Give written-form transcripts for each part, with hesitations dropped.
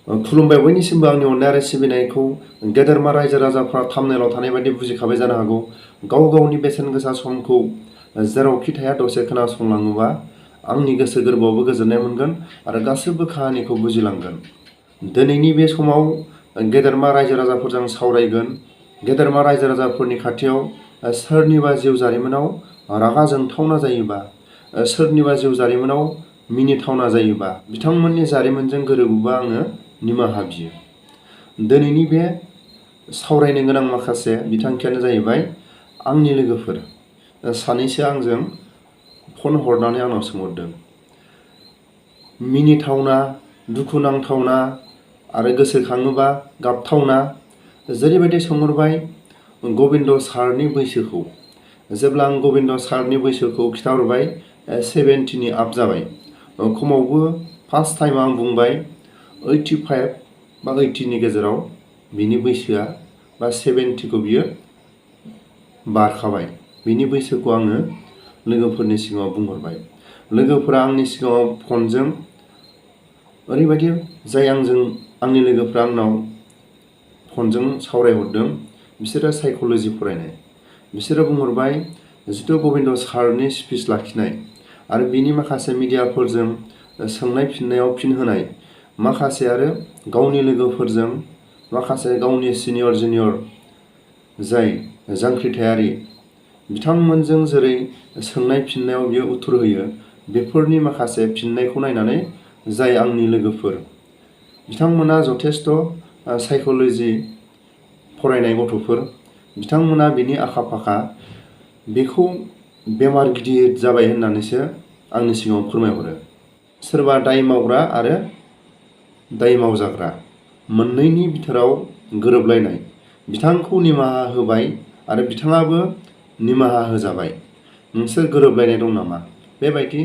खुलुमबाय बयनिसिमबो आंनि अननाय आरो सिबिनायखौ गेदेरमा रायजो राजाफ्रा थामनेलाव थानाय बायदि बुजिखाबाय जानो हागौ। गाव गावनि बेसेन गोसा समखौ जेरावखि थाया दसे खोनासंलाङोबा आंनि गोसो गोरबोआवबो गोजोननाय मोनगोन आरो गासैबो काहानिखौ बुजिलांगोन। दिनैनि बे समाव गेदेरमा रायजो राजाफोरजों सावरायगोन। गेदेरमा रायजो राजाफोरनि खाथियाव सोरनिबा जिउ जारिमिनाव रागा जोंथावना जायोबा, सोरनिबा जिउ जारिमिनाव मिनिथावना जायोबा, बिथांमोननि जारिमिनजों गोरोबोबा आङो निमाहा बियो। दिनैनि बे सावरायनो गोनां माखासे बिथांखियानो जाहैबाय आंनि लोगोफोर सानैसो आंजों फन हरनानै आंनाव सोंहरदों। मिनिथावना, दुखुनांथावना आरो गोसोखाङोबा गाबथावना जेरैबायदि सोंहरबाय गबिन्द सारनि बैसोखौ। जेब्ला आं गबिन्द सारनि बैसोखौ खिथाहरबाय 70नि आप जाबाय, खमावबो फार्स्ट टाइम आं बुंबाय 85 बा 80नि गेजेराव बिनि बैसोआ बा 70खौ बियो बारखाबाय। बिनि बैसोखौ आङो लोगोफोरनि सिगाङाव बुंहरबाय। लोगोफोरा आंनि सिगाङाव फनजों ओरैबायदि आंनि लोगोफ्रा आंनाव फनजों सावरायहरदों, बिसोरो साइक'लजि फरायनाय। बिसोरो बुंहरबाय जिथु गबिन्द सारनि स्पिच लाखिनाय आरो बिनि माखासे मिडियाफोरजों सोंनाय फिननायाव फिन होनाय, माखासे आरो गावनि लोगोफोरजों माखासे गावनि सिनियर जुनियर जाय जांख्रिथायारि बिथांमोनजों जेरै सोंनाय फिननायाव बियो उत्तर होयो, बेफोरनि माखासे फिननायखौ नायनानै जाय आंनि लोगोफोर बिथांमोना जथेस्थ' साइक'लजि फरायनाय गथ'फोर, बिथांमोना बिनि आखा फाखा, बेखौ बेमार गिदिर जाबाय होननानैसो आंनि सिगाङाव फोरमायहरो। सोरबा दाय मावग्रा आरो दाय मावजाग्रा मोननैनि बिथोराव गोरोबलायनाय, बिथांखौ निमाहा होबाय आरो बिथाङाबो निमाहा होजाबाय। नोंसोर गोरोबलायनाय दं नामा? बेबायदि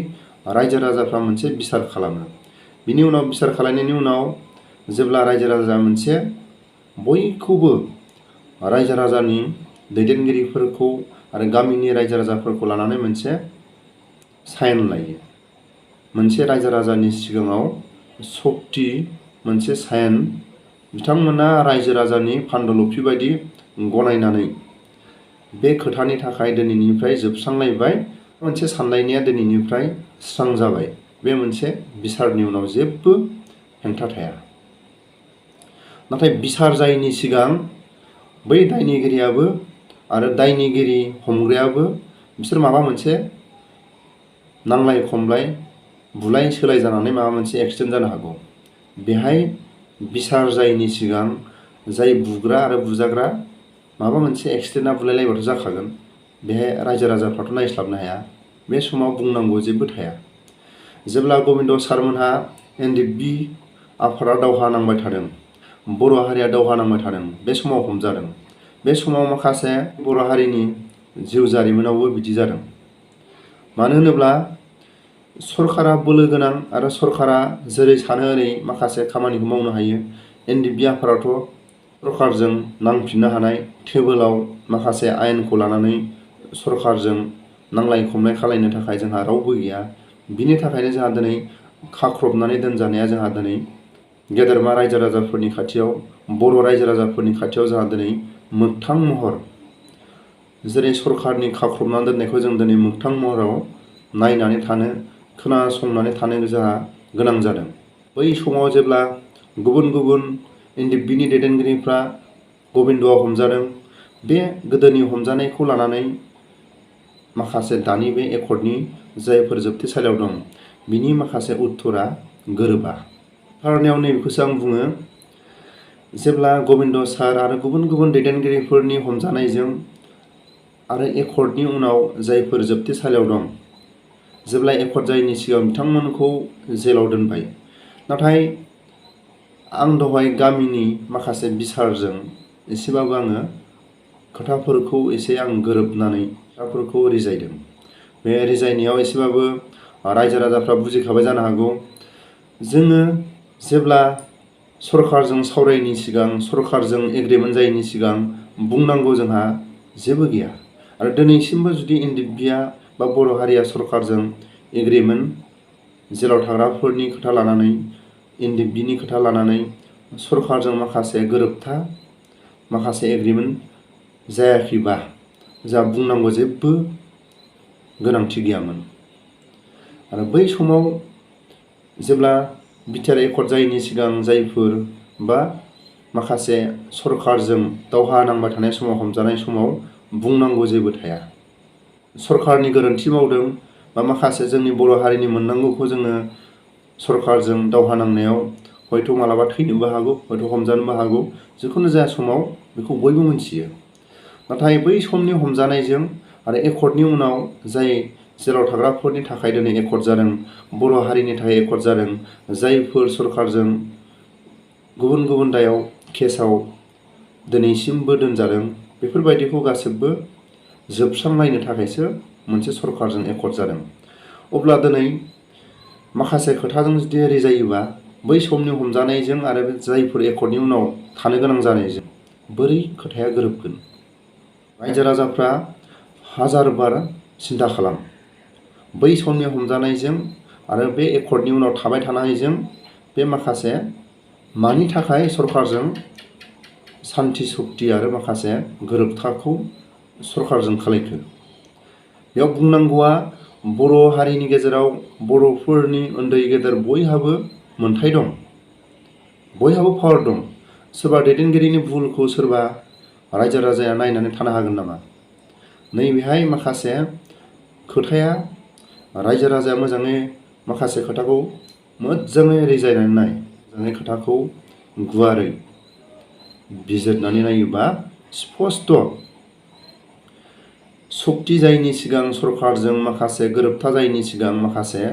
रायजो राजाफ्रा मोनसे बिसार खालामो। बिनि उनाव बिसार खालामनायनि उनाव जेब्ला रायजो राजा मोनसे बयखौबो रायजो राजानि दैदेनगिरिफोरखौ आरो गामिनि रायजो राजाफोरखौ लानानै मोनसे साइन लायो। मोनसे रायजो राजानि सिगाङाव सक्ति मोनसे साइन बिथांमोना रायजो राजानि फान्डुलुपि बायदि गनायनानै बे खोथानि थाखाय दिनैनिफ्राय जोबस्रांलायबाय, मोनसे सानलायनाया दिनैनिफ्राय स्रां जाबाय। बे मोनसे बिसारनि उनाव जेबो हेंथा थाया। नाथाय बिसार जायैनि सिगां बै दायनिगिरियाबो आरो दायनिगिरि हमग्रायाबो बिसोर माबा मोनसे नांलाय खमलाय, बुलाय सोलाय जानानै माबा मोनसे एक्सिडेन्ट जानो हागौ। बेहाय बिसार जायैनि सिगां जाय बुग्रा आरो बुजाग्रा माबा मोनसे एक्सिडेन्टआ बुलायलायबाथ' जाखागोन। बेहाय रायजो राजाफ्राथ' नायस्लाबनो हाया। बे समाव बुंनांगौ जेबो थाया। जेब्ला गबिन्द सारमोनहा NDP आफादा दावहा नांबाय थादों, बर' हारिया दावहा नांबाय थादों, बे समाव हमजादों। बे समाव माखासे बर' हारिनि जिउ जारिमिनावबो बिदि जादों। मानो होनोब्ला सरकारा बोलो गोनां आरो सरकारा जेरै सानो ओरै माखासे खामानिखौ मावनो हायो। NDP आफादाथ' सरकारजों नांफिननो हानाय, टेबोलाव माखासे आयेनखौ लानानै सरकारजों नांलाय खमलाय खालायनो थाखाय जोंहा रावबो गैया। बिनि थाखायनो जोंहा दिनै खाख्रबनानै दोनजानाया जोंहा दिनै गेदेरमा रायजो राजाफोरनि खाथियाव, बर' रायजो राजाफोरनि खाथियाव जोंहा दिनै मोगथां महर, जेरै सरकारनि खाख्रबनानै दोननायखौ जों दिनै मोगथां महराव नायनानै थानो, खोनासंनानै थानो जोंहा गोनां जादों। बै समाव जेब्ला गुबुन गुबुन NDPनि दैदेनगिरिफ्रा गबिन्दआ हमजादों, बे गोदोनि हमजानायखौ लानानै माखासे दानि बे एकर्डनि जायफोर जोबथेसालियाव दं, बिनि माखासे उत्तरा गोरोबा। खारनायाव नैबेखौसो आं बुङो, जेब्ला गबिन्द सार आरो गुबुन गुबुन दैदेनगिरिफोरनि हमजानायजों आरो एकर्डनि उनाव जायफोर जोबथेसालियाव दं, जेब्ला एकर्ड जायैनि सिगां बिथांमोनखौ जेलाव दोनबाय। नाथाय आं दहाय गामिनि माखासे बिसारजों एसेबाबो आङो खोथाफोरखौ एसे आं गोरोबनानै खोथाफोरखौ रिजायदों। बे रिजायनायाव एसेबाबो रायजो राजाफ्रा बुजिखाबाय जानो हागौ। जोङो जेब्ला सरकारजों सावरायैनि सिगां, सरकारजों एग्रिमेन्ट जायैनि सिगां बुंनांगौ जोंहा जेबो गैया। आरो दिनैसिमबो जुदि NDPआ बा बर' हारिया सरकारजों एग्रिमेन्ट, जेलाव थाग्राफोरनि खोथा लानानै, NDPनि खोथा लानानै सरकारजों माखासे गोरोबथा माखासे एग्रिमेन्ट जायाखैबा जा बुंनांगौ जेबो गोनांथि गैयामोन। आरो बै समाव जेब्ला बिटिआर एकर्ड जायैनि सिगां जायफोर बा माखासे सरकारजों दावहा नांबाय थानाय समाव हमजानाय समाव बुंनांगौ जेबो थाया। सरकारनि गोरोन्थि मावदों बा माखासे जोंनि बर' हारिनि मोननांगौखौ जोङो सरकारजों दावहा नांनायाव हयथ' मालाबा थैनोबो हागौ, हयथ' हमजानोबो हागौ। जिखुनु जाया समाव बेखौ बयबो मिथियो। नाथाय बै समनि हमजानायजों आरो एकर्डनि उनाव जाय जेराव थाग्राफोरनि थाखाय दिनै एकर्ड जादों, बर' हारिनि थाखाय एकर्ड जादों, जायफोर सरकारजों गुबुन गुबुन दायाव केसाव दिनैसिमबो दोनजादों, बेफोरबायदिखौ गासिबो जोबस्रांलायनो थाखायसो मोनसे सरकारजों एकर्ड जादों। अब्ला दिनै माखासे खोथाजों जुदि रिजायोबा बै समनि हमजानायजों आरो जायफोर एकर्डनि उनाव थानो गोनां जानायजों बोरै खोथाया गोरोबगोन? रायजो राजाफ्रा हाजार बार सिन्था खालाम। बै समनि हमजानायजों आरो बे एकर्डनि उनाव थाबाय थानायजों बे माखासे मानि थाखाय सरकारजों सान्थि सक्ति आरो माखासे गोरोबथाखौ सरकारजों खालायखो? बेयाव बुंनांगौआ बर' हारिनि गेजेराव बर'फोरनि उन्दै गेदेर बयहाबो मोन्थाय दं, बयहाबो पावार दं। सोरबा दैदेनगिरिनि भुलखौ सोरबा रायजो राजाया नायनानै थानो हागोन नामा? नैबेहाय माखासे खोथाया रायजो राजाया मोजाङै माखासे खोथाखौ मोजाङै रिजायनानै नाय, मोजाङै खोथाखौ गुवारै बिजिरनानै नायोबा स्पष्ट सक्ति जायैनि सिगां सरकारजों माखासे गोरोबथा जायैनि सिगां माखासे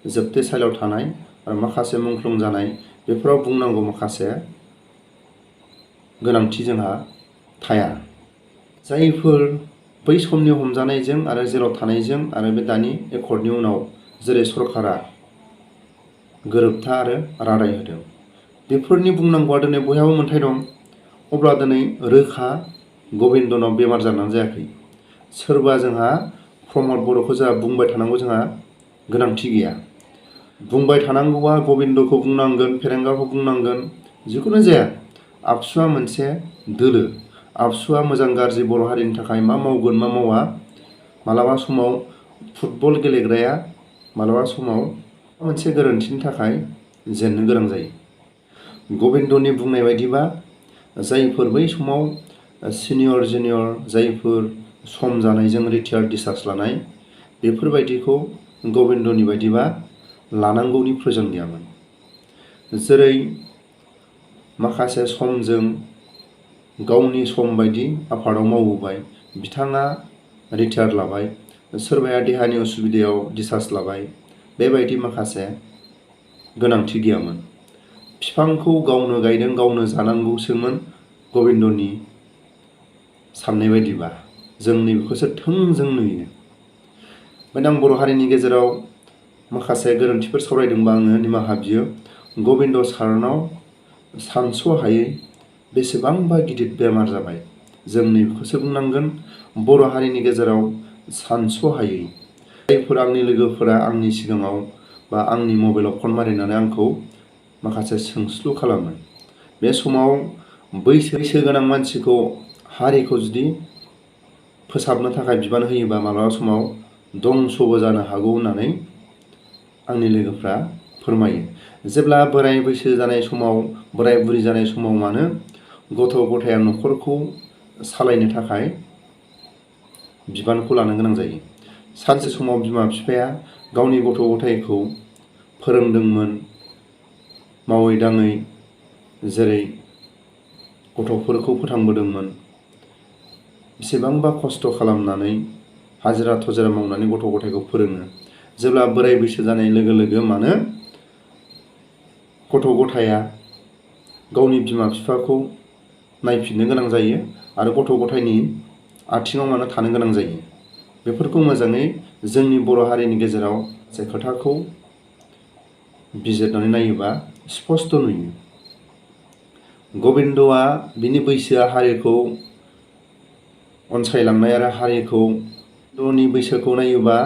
जोबथेसालियाव थानाय आरो माखासे मुंख्लं जानाय बेफोराव बुंनांगौ माखासे गोनांथि जोंहा थाया। जायफोर बै समनि हमजानायजों आरो जेराव थानायजों आरो बे दानि एकर्डनि उनाव जेरै सरकारा गोरोबथा आरो रादाय होदों, बेफोरनि बुंनांगौआ दिनै बयहाबो मोन्थाय दं। अब्ला दिनै रोखा गबिन्दनाव बेमार जानानै जायाखै। सोरबा जोंहा प्रमद बर'खौ जोंहा बुंबाय थानांगौ जोंहा गोनांथि गैया। बुंबाय थानांगौआ गबिन्दखौ बुंनांगोन, फेरेंगाखौ बुंनांगोन, जिखुनु जाया आबसुआ मोनसे दोलो। आबसुआ मोजां गाज्रि बर' हारिनि थाखाय मा मावगोन मा मावा, मालाबा समाव फुटबल गेलेग्राया मालाबा समाव मोनसे गोरोन्थिनि थाखाय जेननो गोनां जायो। गबिन्दनि बुंनाय बायदिबा जायफोर बै समाव सिनियर जुनियर जायफोर सम जानायजों रिटायार्ड डिस्चार्ज लानाय, बेफोरबायदिखौ गबिन्दनि बायदिबा लानांगौनि प्रयोजन गैयामोन। जेरै माखासे समजों गावनि सम बायदि आफादाव मावबोबाय, बिथाङा रिटायार्ड लाबाय, सोरबाया देहानि उसुबिदायाव डिस्चार्ज लाबाय, बेबायदि माखासे गोनांथि गैयामोन। बिफांखौ गावनो गायदों गावनो जानांगौसोमोन गबिन्दनि साननाय बायदिबा। जों नैबेखौसो थोंजों नुयो। ओमफ्राय आं बर' हारिनि गेजेराव माखासे गोरोन्थिफोर सावरायदोंबा आङो निमाहा बियो। गबिन्द सारनाव सानस'हायै बेसेबांबा गिदिर बेमार जाबाय। जों नैबेखौसो बुंनांगोन, बर' हारिनि गेजेराव सानस'हायै जायफोर आंनि लोगोफोरा आंनि सिगाङाव बा आंनि मबाइलाव फन मारिनानै आंखौ माखासे सोंस्लु खालामो। बे समाव बैसो गोनां मानसिखौ हारिखौ जुदि फोसाबनो थाखाय बिबान होयोबा माब्लाबा समाव दंसबो जानो हागौ होननानै आंनि लोगोफ्रा फोरमायो। जेब्ला बोराय बैसो जानाय समाव, बोराय बुरि जानाय समाव मानो गथ' गथाया न'खरखौ सालायनो थाखाय बिबानखौ लानो गोनां जायो। सानसे समाव बिमा बिफाया गावनि गथ' गथायखौ फोरोंदोंमोन, मावै दाङै जेरै गथ'फोरखौ फोथांबोदोंमोन, बेसेबांबा खस्थ' खालामनानै हाजिरा थजिरा मावनानै गथ' गथायखौ फोरोङो। जेब्ला बोराय बैसो जानाय लोगो लोगो मानो गथ' गथाया गावनि बिमा बिफाखौ नायफिननो गोनां जायो आरो गथ' गथायनि आथिङाव मानो थानो गोनां जायो। बेफोरखौ मोजाङै जोंनि बर' हारिनि गेजेराव जे खोथाखौ बिजिरनानै नायोबा स्पष्ट नुयो। गबिन्दआ बिनि बैसोआ हारिखौ अनसायलांनाय आरो हारिखौ गबिन्दनि बैसोखौ नायोबा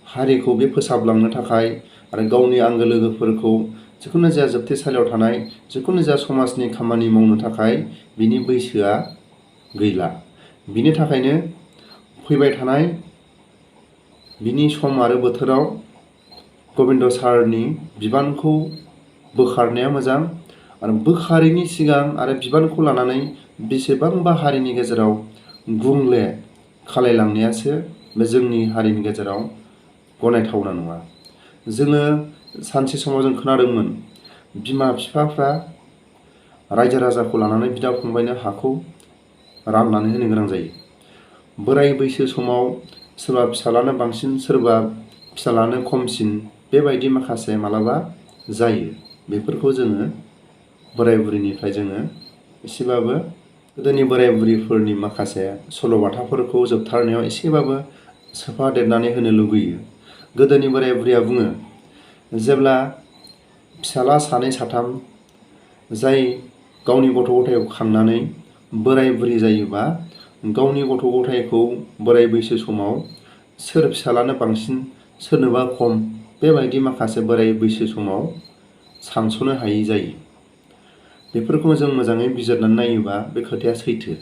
हारिखौ बे फोसाबलांनो थाखाय आरो गावनि आंगो लोगोफोरखौ जिखुनु जाया जोबथेसालियाव थानाय जिखुनु जाया समाजनि खामानि मावनो थाखाय बिनि बैसोआ गैला। बिनि थाखायनो फैबाय थानाय बिनि सम आरो बोथोराव गबिन्द सारनि बिबानखौ बोखारनाया मोजां आरो बोखारैनि सिगां आरो बिबानखौ लानानै बेसेबांबा हारिनि गेजेराव गुंले खालायलांनायासो बे जोंनि हारिनि गेजेराव गनायथावना नङा। जोङो सानसे समाव जों खोनादोंमोन बिमा बिफाफ्रा रायजो राजाखौ लानानै बिदा फंबायनो हाखौ राननानै होनो गोनां जायो। बोराय बैसो समाव सोरबा फिसालानो बांसिन सोरबा फिसालानो खमसिन बेबायदि माखासे मालाबा जायो। बेफोरखौ जोङो बोराय बुरिनिफ्राय जोङो एसेबाबो गोदोनि बोराय बुरिफोरनि माखासे सल'बाथाफोरखौ जोबथारनायाव एसेबाबो सोफादेरनानै होनो लुबैयो। गोदोनि बोराय बुरिया बुङो जेब्ला फिसाला सानै साथाम जाय गावनि गथ' गथायखौ खांनानै बोराय बुरि जायोबा गावनि गथ' गथायखौ बोराय बैसो समाव सोर फिसालानो बांसिन सोरनोबा खम बेबायदि माखासे बोराय बैसो समाव सानस'नो हायै जायो। बेफोरखौ जों मोजाङै बिजिरनानै नायोबा बे खोथाया सैथो।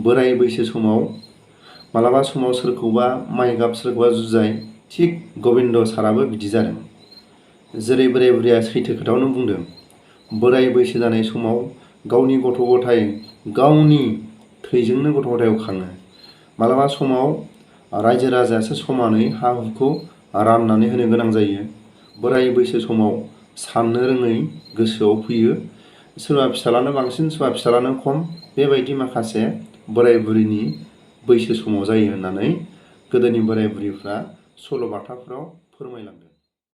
बोराय बैसो समाव मालाबा समाव सोरखौबा माइ गाब सोरखौबा जुजाय, थिग गबिन्द साराबो बिदि जादों। जेरै बोराय बुरिया सैथो खोथाखौनो बुंदों। बोराय बैसो जानाय समाव गावनि गथ' गथाय गावनि थैजोंनो गथ' गथायखौ खाङो। मालाबा समाव रायजो राजायासो समानै हा हुखौ राननानै होनो गोनां जायो। बोराय बैसो समाव साननो रोङै गोसोआव फैयो सोरबा फिसालानो बांसिन सोरबा फिसालानो खम बेबायदि माखासे बोराय बुरिनि बैसो समाव जायो होननानै गोदोनि बोराय बुरिफ्रा सल'बाथाफ्राव फोरमायलांदों।